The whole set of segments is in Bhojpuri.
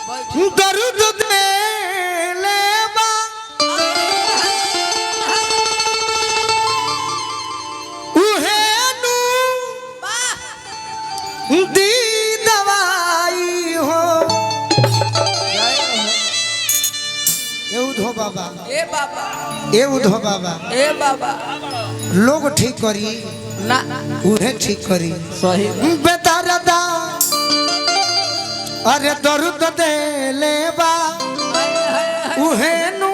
दर्द दे लेबा उहे नु दी दवाई हो। ए उधो बाबा ए बाबा ए उधो बाबा ए बाबा लोग ठीक करी ना उहे ठीक करी सही बेदर्दा अरे दर्द दे लेबा उहे नु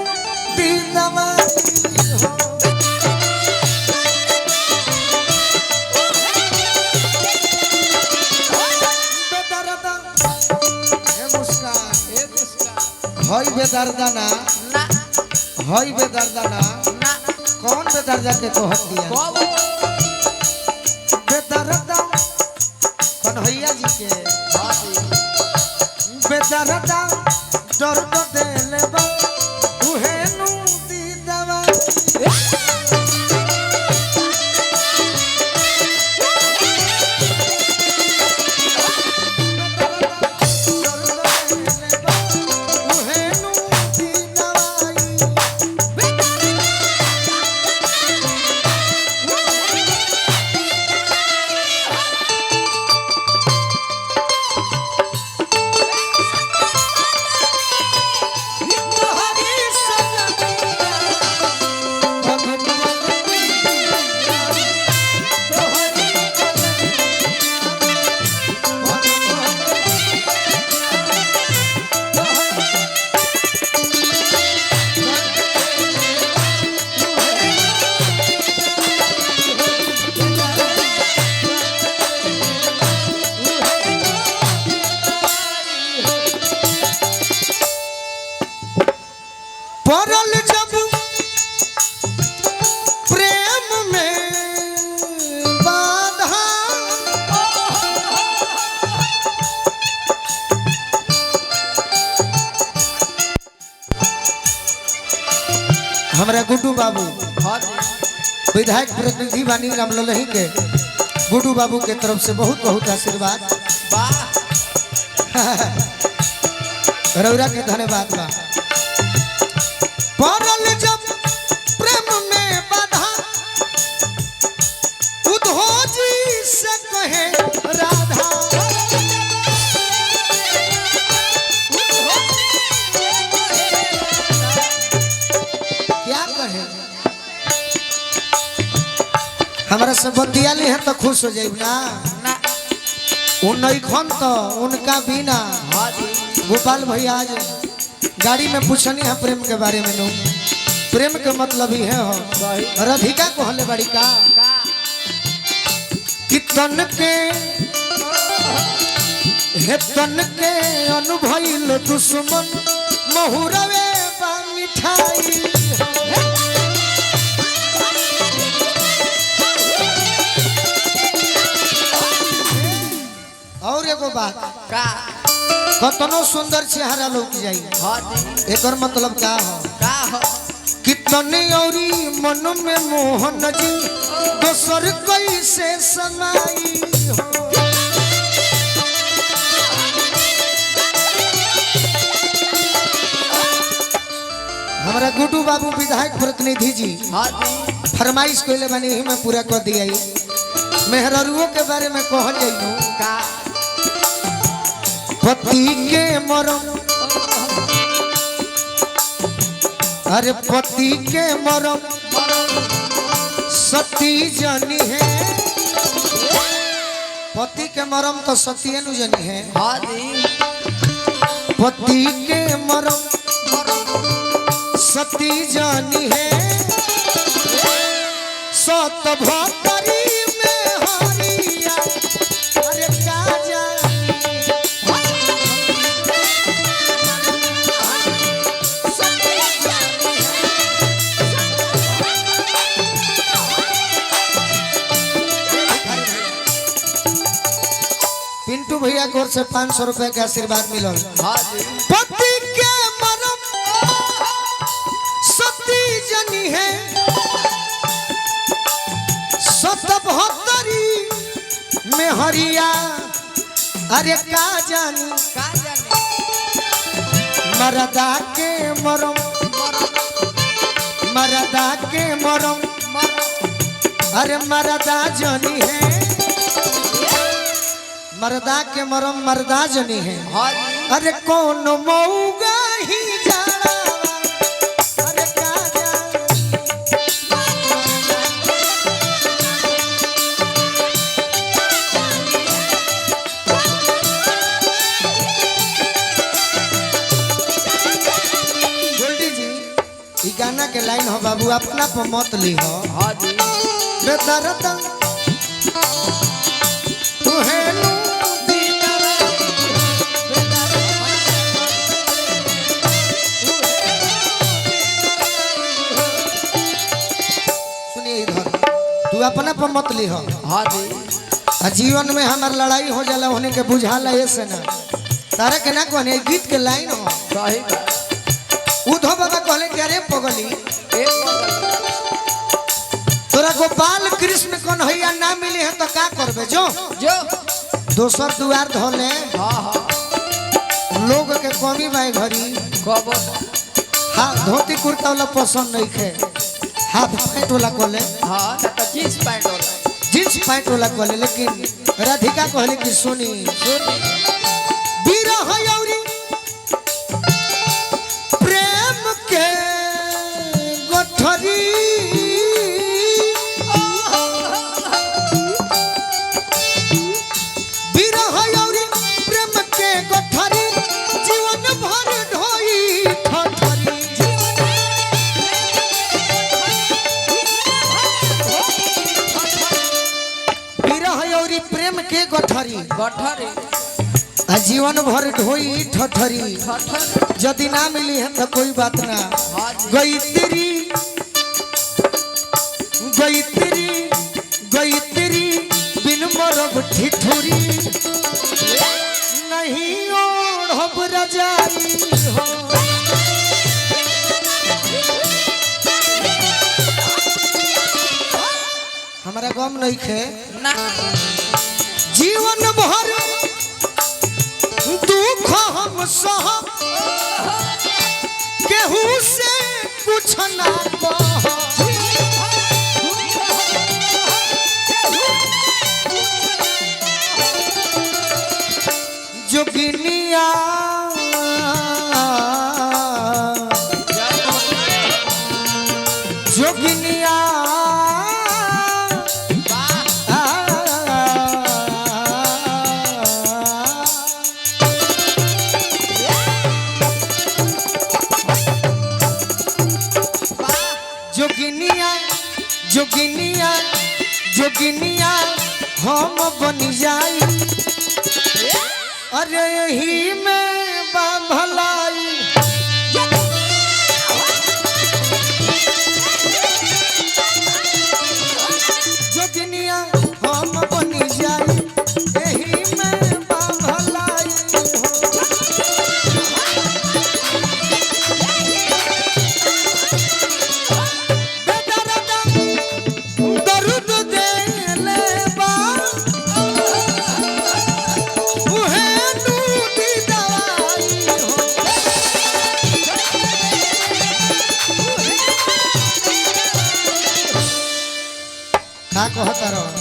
दी दवाई हो। बेदर्दा ए मुस्कान हई बेदर्दा ना ना हई बेदर्दा ना ना कौन बेदर्दा के कहत दिया कब बेदर्दा कन्हैया जी के बेदर्दा दर्द दे लेबा उहे नु दी दवाई। उहे नु दी दवाई। पड़ल जब प्रेम में बाधा हमरा गुड्डू बाबू विधायक प्रतिनिधि बानी रामललही के गुड्डू बाबू के तरफ से बहुत बहुत आशीर्वाद रौरा के धन्यवाद बा। पड़ल जब प्रेम में बाधा उधो जी से कहे राधा क्या कहे हमारा सब बतियाली है तो खुश हो जाए ना ना उन नईखन तो उनका बिना गोपाल भैया आज गाड़ी में पूछनी है प्रेम के बारे में लोग प्रेम के मतलब ही है हो राधिका को हले बड़ी का कि तन के हे तन के अनुभव दुश्मन महुरवे बा मिठाई। और एगो बात का कतनो सुंदर चेहरा लोग जाई एकर मतलब का हो का हो कितने औरी मन में मोहन जी दोसर कैसे समाई हो। हमारा गुड्डू बाबू विधायक प्रतिनिधि जी फरमाइश कोइले बनी ही मैं पूरा कर दिया मेहररुओं के बारे में कहल जाइयो का पति के मरम अरे पति के मरम सती जनी है पति के मरम तो सती नु जनी है पति के मरम सती जानी है सत भतरी में हरिया अरे का पिंटू भैया की ओर से 500 रुपए का आशीर्वाद मिलल। पति के मरम सती जनी है सत भतरी में हरिया अरे का जानी मरदा के मरम मरदा के मरम अरे मरदा जनी है मरदा के मरम मरदा जनी है अरे कौन मऊगा ही जाना अरे का गोल्डी जी ई गाना के लाइन हो बाबू अपना पर मत ली हो हाँ जी बेदरदा तू है नू दीदारा सुनिए इधर तू अपना पर मत ली हो हाँ जी जीवन में हमार लड़ाई हो जाला होने के बुझाला ऐसे ना तारा के ना कहने गीत के लाइन हो सही उधो बाबा कहले कि अरे पगली एक तोरा गोपाल कृष्ण कन्हैया ना मिले है तो का करबे जो जो दोसर दुआर धोले हाँ हाँ लोग के कमी बाई घरी कब हाँ धोती कुर्ता वाला पसंद नहीं खे हाफ पैंट वाला कोले हाँ ना तो जींस पैंट वाला जींस पैंट वाला कोले लेकिन राधिका कहले कि सुनी बिरह यौरी प्रेम के गठरी बिरह यौरी प्रेम के गठरी जीवन भर ढोई ठठरी बिरह यौरी प्रेम के गठरी गठरी आ जीवन भर ढोई ठठरी ठठर यदि ना मिली है तो कोई बात ना हाँ जी गई तेरी बिन मरब ठिठुरी नहीं ओढ़ब रजाई हो हमारा गम नहीं खे ना जीवन भर दुख हम सह केहू से कुछ ना कह जोगिनिया जोगिनिया जोगिनिया जोगिनिया जोगिनिया हम बन जाई अरे यही में बा भलाई जोगिनिया हम बन जाई यही में बा भलाई दर्द देले बा उहे नूती दवाई हो का कहता रहो